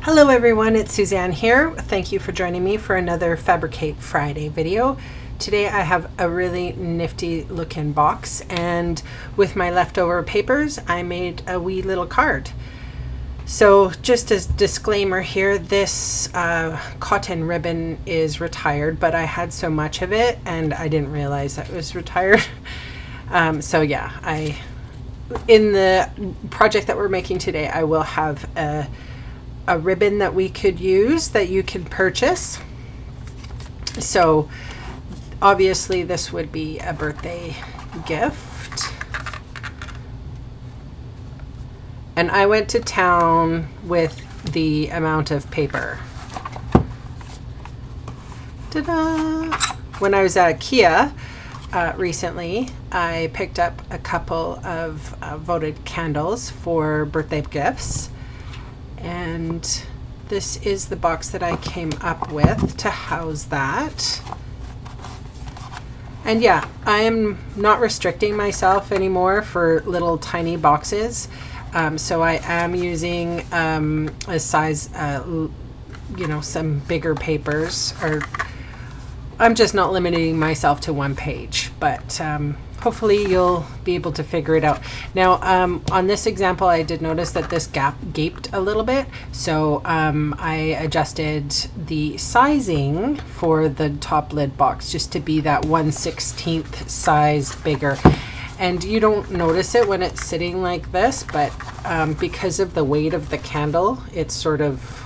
Hello everyone, it's Suzanne here. Thank you for joining me for another Fabricate Friday video. Today I have a really nifty looking box, and with my leftover papers I made a wee little card. So just as disclaimer here, this cotton ribbon is retired, but I had so much of it and I didn't realize that it was retired. So yeah, in the project that we're making today, I will have a ribbon that we could use that you can purchase. So obviously this would be a birthday gift. And I went to town with the amount of paper. Ta-da! When I was at Ikea recently, I picked up a couple of votive candles for birthday gifts. And this is the box that I came up with to house that. And yeah, I am not restricting myself anymore for little tiny boxes. So I am using a size, you know, some bigger papers, or I'm just not limiting myself to one page, but hopefully you'll be able to figure it out. Now, on this example, I did notice that this gaped a little bit. So I adjusted the sizing for the top lid box just to be that 1/16 size bigger. And you don't notice it when it's sitting like this, but because of the weight of the candle, it sort of,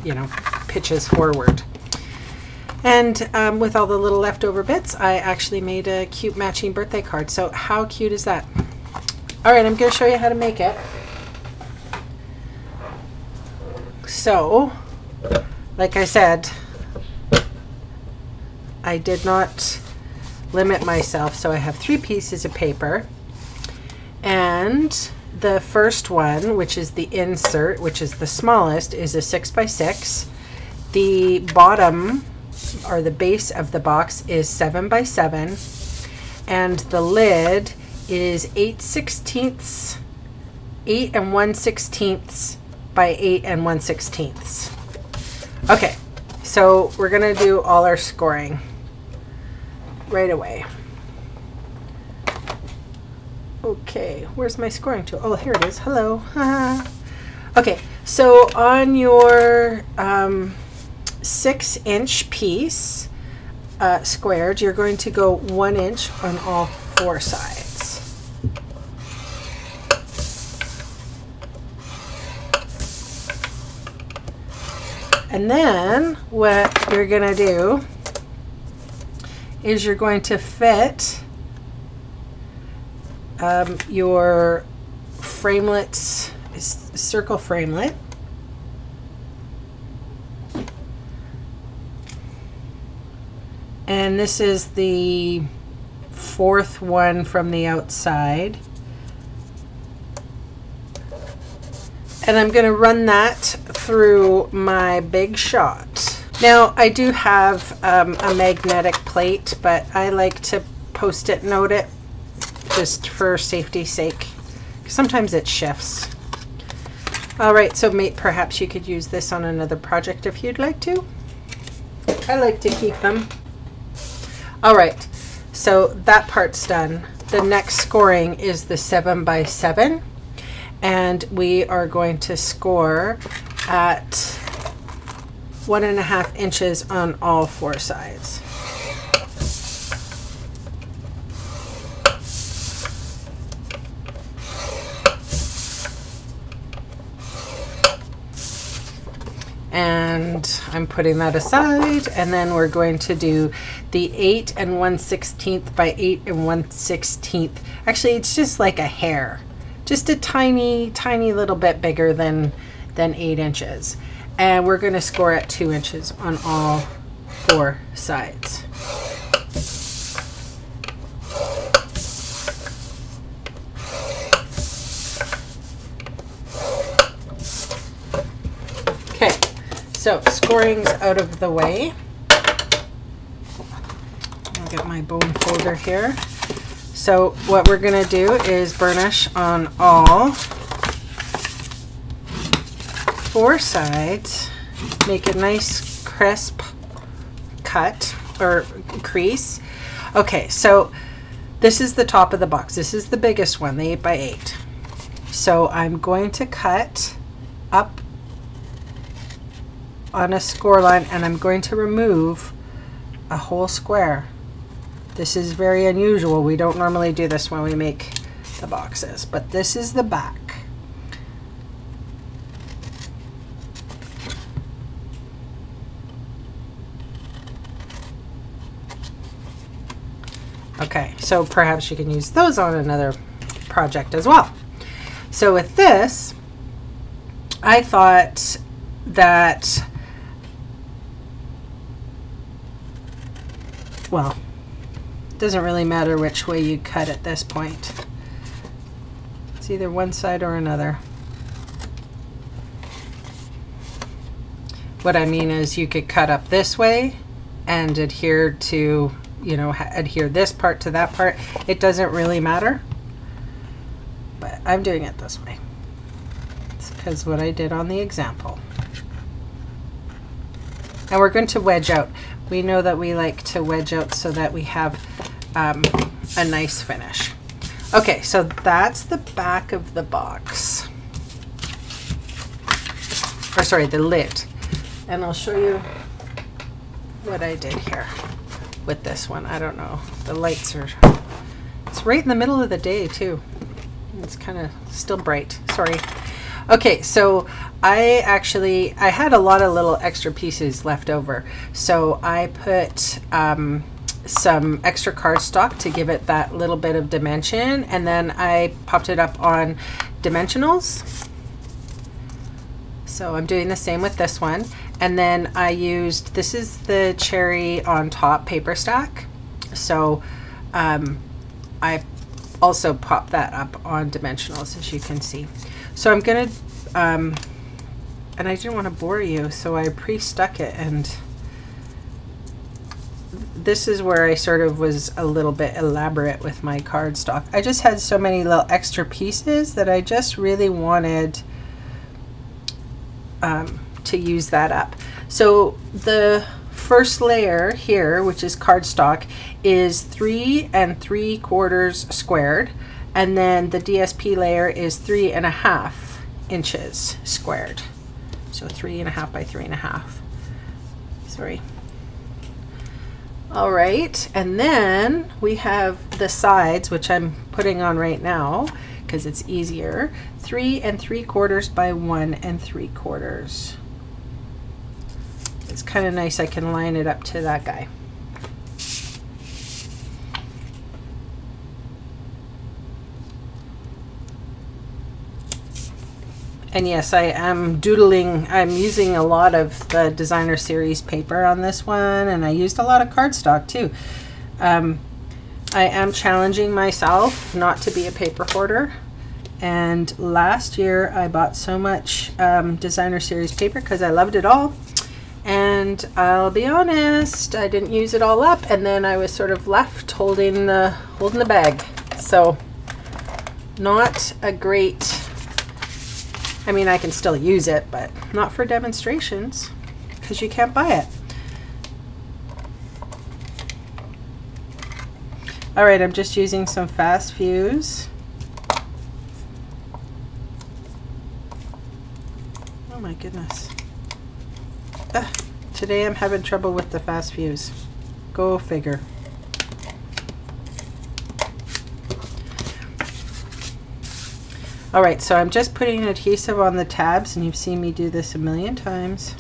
you know, pitches forward. And with all the little leftover bits, I actually made a cute matching birthday card. So how cute is that? All right, I'm going to show you how to make it. So, like I said, I did not limit myself. So I have 3 pieces of paper. And the first one, which is the insert, which is the smallest, is a 6x6. The bottom, or the base of the box, is 7x7, and the lid is 8 1/16 by 8 1/16. Okay, so we're gonna do all our scoring right away. Okay, where's my scoring tool? Oh, here it is. Hello. Okay, so on your 6-inch piece squared, you're going to go 1 inch on all 4 sides. And then what you're going to do is you're going to fit your framelets, circle framelit, and this is the 4th one from the outside. And I'm going to run that through my big shot. Now, I do have a magnetic plate, but I like to post-it note it just for safety's sake. Sometimes it shifts. All right, so perhaps you could use this on another project if you'd like to. I like to keep them. All right, so that part's done. The next scoring is the 7x7, and we are going to score at 1.5 inches on all 4 sides. And I'm putting that aside, and then we're going to do the 8 1/16 by 8 1/16. Actually, it's just like a hair, just a tiny little bit bigger than 8 inches. And we're going to score at 2 inches on all 4 sides. Okay, so scoring's out of the way. I'll get my bone folder here. So what we're going to do is burnish on all 4 sides, make a nice crisp cut or crease. Okay, so this is the top of the box. This is the biggest one, the 8 by 8. So I'm going to cut up on a score line, and I'm going to remove a whole square. This is very unusual. We don't normally do this when we make the boxes, but this is the back. Okay, so perhaps you can use those on another project as well. So with this, I thought that, well, it doesn't really matter which way you cut at this point. It's either one side or another. What I mean is you could cut up this way and adhere to, you know, adhere this part to that part. It doesn't really matter, but I'm doing it this way. It's because what I did on the example. And we're going to wedge out. We know that we like to wedge out so that we have a nice finish. Okay, so that's the back of the box. Or sorry, the lid. And I'll show you what I did here with this one. I don't know. The lights are, it's right in the middle of the day too. It's kind of still bright. Sorry. Okay, so I had a lot of little extra pieces left over. So I put some extra cardstock to give it that little bit of dimension, and then I popped it up on dimensionals. So I'm doing the same with this one. And then I used, this is the cherry on top paper stack. So I also popped that up on dimensionals, as you can see. So I'm gonna, and I didn't want to bore you, so I pre-stuck it, and this is where I sort of was a little bit elaborate with my cardstock. I just had so many little extra pieces that I just really wanted to use that up. So the first layer here, which is cardstock, is 3 3/4 squared, and then the DSP layer is 3.5 inches squared. So 3.5 by 3.5. Sorry. All right, and then we have the sides, which I'm putting on right now because it's easier. 3 3/4 by 1 3/4. It's kind of nice. I can line it up to that guy. And yes, I am doodling. I'm using a lot of the designer series paper on this one, and I used a lot of cardstock too. I am challenging myself not to be a paper hoarder. And last year I bought so much designer series paper because I loved it all. And I'll be honest, I didn't use it all up, and then I was sort of left holding the bag. So not a great, I mean, I can still use it, but not for demonstrations because you can't buy it. All right, I'm just using some fast fuse. Oh my goodness. Today I'm having trouble with the fast fuse. Go figure. All right, so I'm just putting adhesive on the tabs, and you've seen me do this a million times.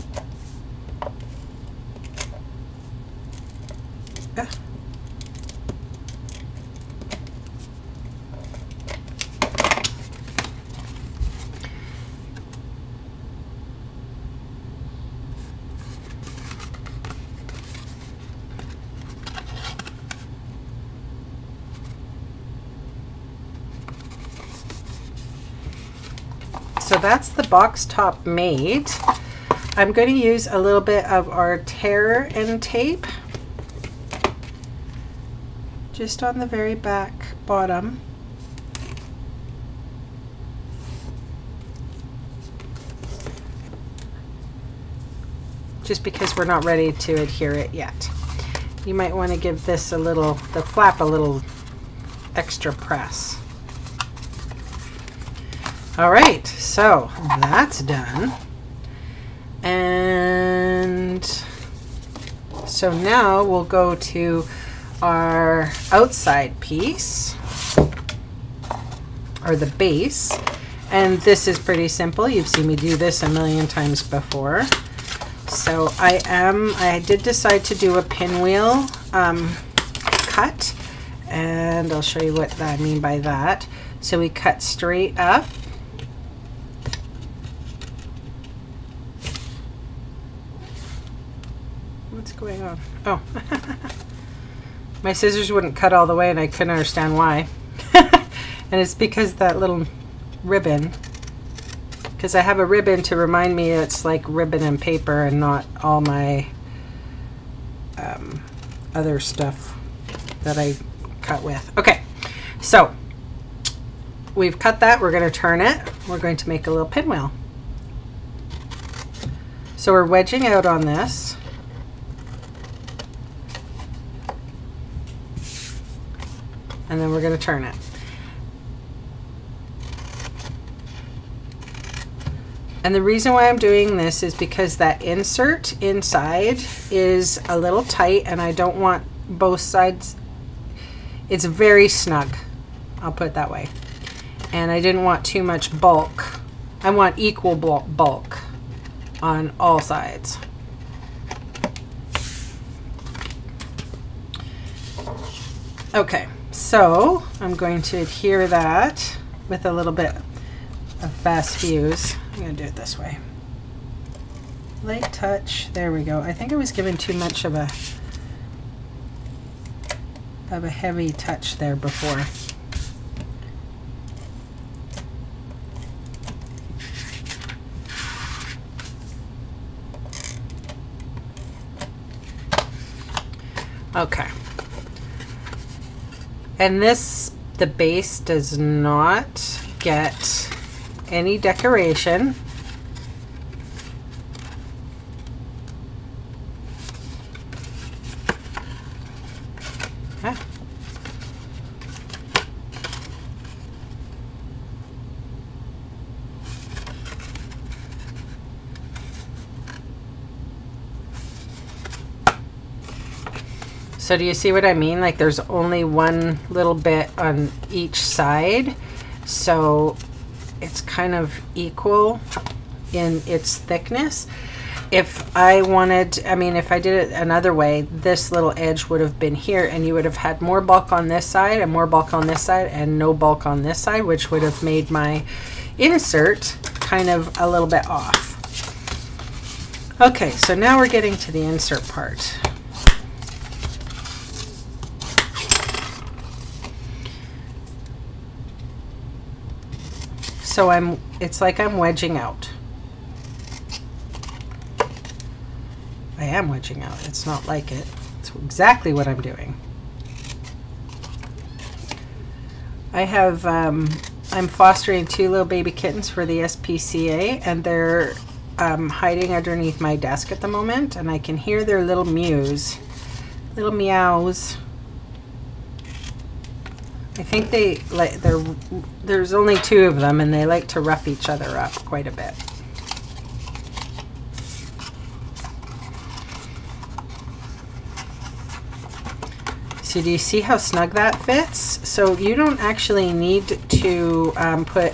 So that's the box top made. I'm going to use a little bit of our tear and tape just on the very back bottom. just because we're not ready to adhere it yet. You might want to give this a little, the flap a little extra press. All right, so that's done. And so now we'll go to our outside piece, or the base. And this is pretty simple. You've seen me do this a million times before. So I did decide to do a pinwheel cut, and I'll show you what I mean by that. So we cut straight up. What's going on? Oh, my scissors wouldn't cut all the way and I couldn't understand why. And it's because that little ribbon, because I have a ribbon to remind me it's like ribbon and paper and not all my other stuff that I cut with. Okay, so we've cut that. We're going to turn it. We're going to make a little pinwheel. So we're wedging out on this. And then we're going to turn it. And the reason why I'm doing this is because that insert inside is a little tight and I don't want both sides. It's very snug, I'll put it that way. And I didn't want too much bulk. I want equal bulk on all sides. Okay, so I'm going to adhere that with a little bit of fast fuse. I'm going to do it this way. Light touch. There we go. I think I was given too much of a heavy touch there before. Okay. And this, the base does not get any decoration. Ah. So do you see what I mean? Like there's only one little bit on each side. So it's kind of equal in its thickness. If I wanted, I mean, if I did it another way, this little edge would have been here and you would have had more bulk on this side and more bulk on this side and no bulk on this side, which would have made my insert kind of a little bit off. Okay, so now we're getting to the insert part. So it's like I'm wedging out. I am wedging out. It's not like it. It's exactly what I'm doing. I have, I'm fostering 2 little baby kittens for the SPCA, and they're hiding underneath my desk at the moment, and I can hear their little mews, little meows. I think they like there's only 2 of them and they like to rough each other up quite a bit. So do you see how snug that fits? So you don't actually need to put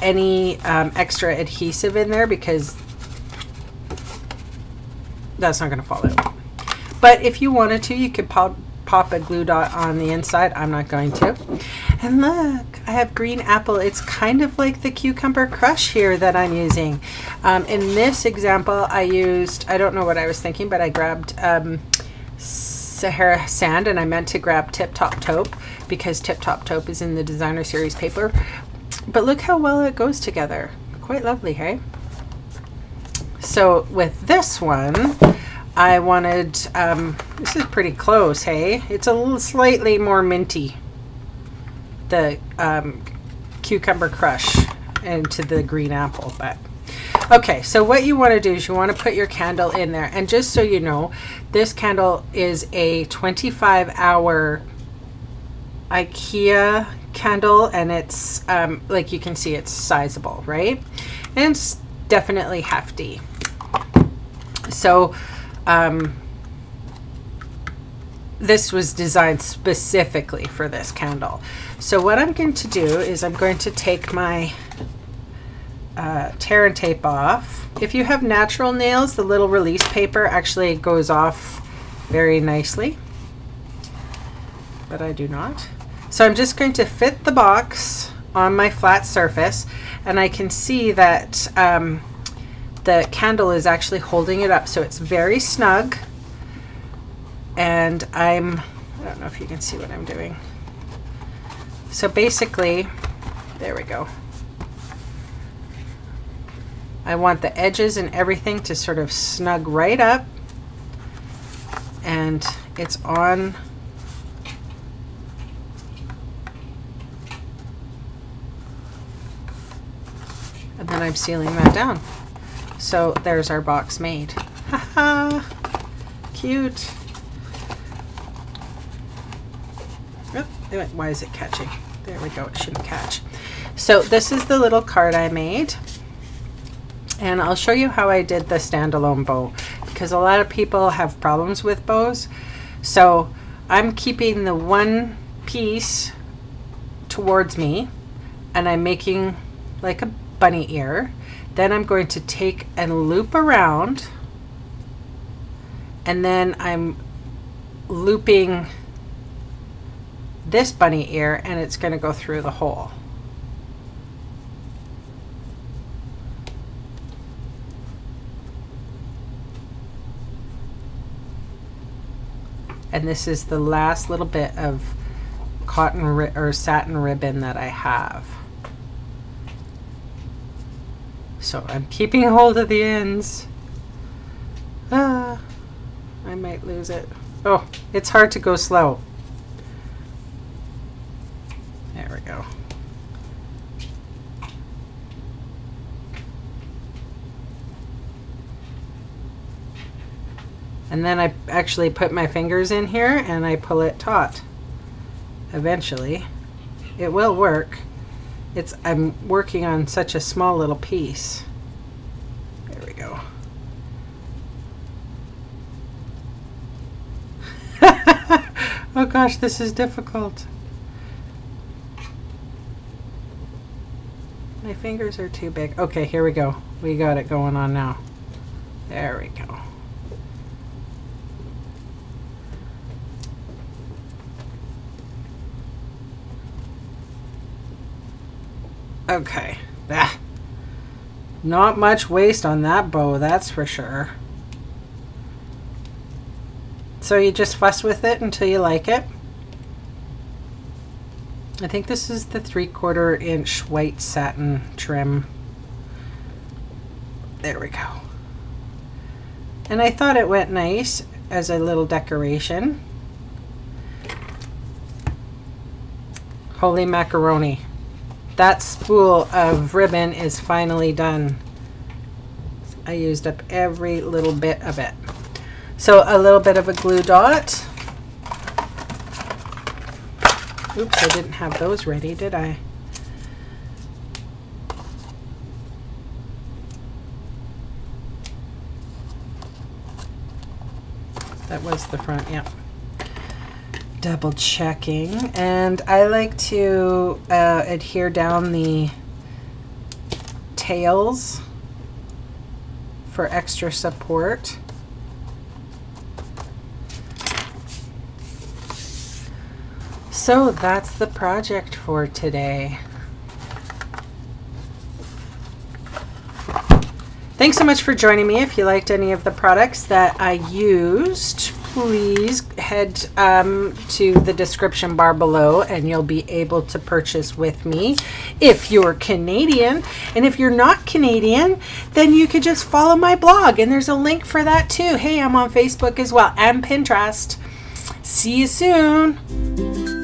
any extra adhesive in there because that's not going to fall out. But if you wanted to, you could pop a glue dot on the inside. I'm not going to. And look, I have green apple. It's kind of like the cucumber crush here that I'm using. In this example, I used, I don't know what I was thinking, but I grabbed Sahara Sand, and I meant to grab Tip Top Taupe because Tip Top Taupe is in the designer series paper. But look how well it goes together. Quite lovely, hey? So with this one, I wanted, this is pretty close, hey? It's a little slightly more minty, the cucumber crush into the green apple, but Okay, so what you want to do is you want to put your candle in there. And just so you know, this candle is a 25-hour Ikea candle, and it's like you can see, it's sizable, right? And it's definitely hefty. So this was designed specifically for this candle. So what I'm going to do is I'm going to take my tear and tape off. If you have natural nails, the little release paper actually goes off very nicely, but I do not. So I'm just going to fit the box on my flat surface, and I can see that the candle is actually holding it up, so it's very snug. And I don't know if you can see what I'm doing. So basically, there we go. I want the edges and everything to sort of snug right up, and it's on. And then I'm sealing that down. So there's our box made. Haha, cute. Oh, why is it catching? There we go, it shouldn't catch. So this is the little card I made. And I'll show you how I did the standalone bow, because a lot of people have problems with bows. So I'm keeping the one piece towards me, and I'm making like a bunny ear. Then I'm going to take and loop around, and then I'm looping this bunny ear, and it's going to go through the hole. And this is the last little bit of cotton or satin ribbon that I have. So I'm keeping hold of the ends. I might lose it. Oh, it's hard to go slow. There we go. And then I actually put my fingers in here and I pull it taut. Eventually, it will work. I'm working on such a small little piece. There we go. Oh gosh, this is difficult. My fingers are too big. Okay, here we go. We got it going on now. There we go. Okay, not much waste on that bow, that's for sure. So you just fuss with it until you like it. I think this is the 3/4 inch white satin trim. There we go. And I thought it went nice as a little decoration. Holy macaroni. That spool of ribbon is finally done. I used up every little bit of it. So a little bit of a glue dot. Oops, I didn't have those ready, did I? That was the front, yeah. Double checking, and I like to adhere down the tails for extra support. So that's the project for today. Thanks so much for joining me. If you liked any of the products that I used, please head to the description bar below and you'll be able to purchase with me if you're Canadian. And if you're not Canadian, then you could just follow my blog, and there's a link for that too. Hey, I'm on Facebook as well and Pinterest. See you soon.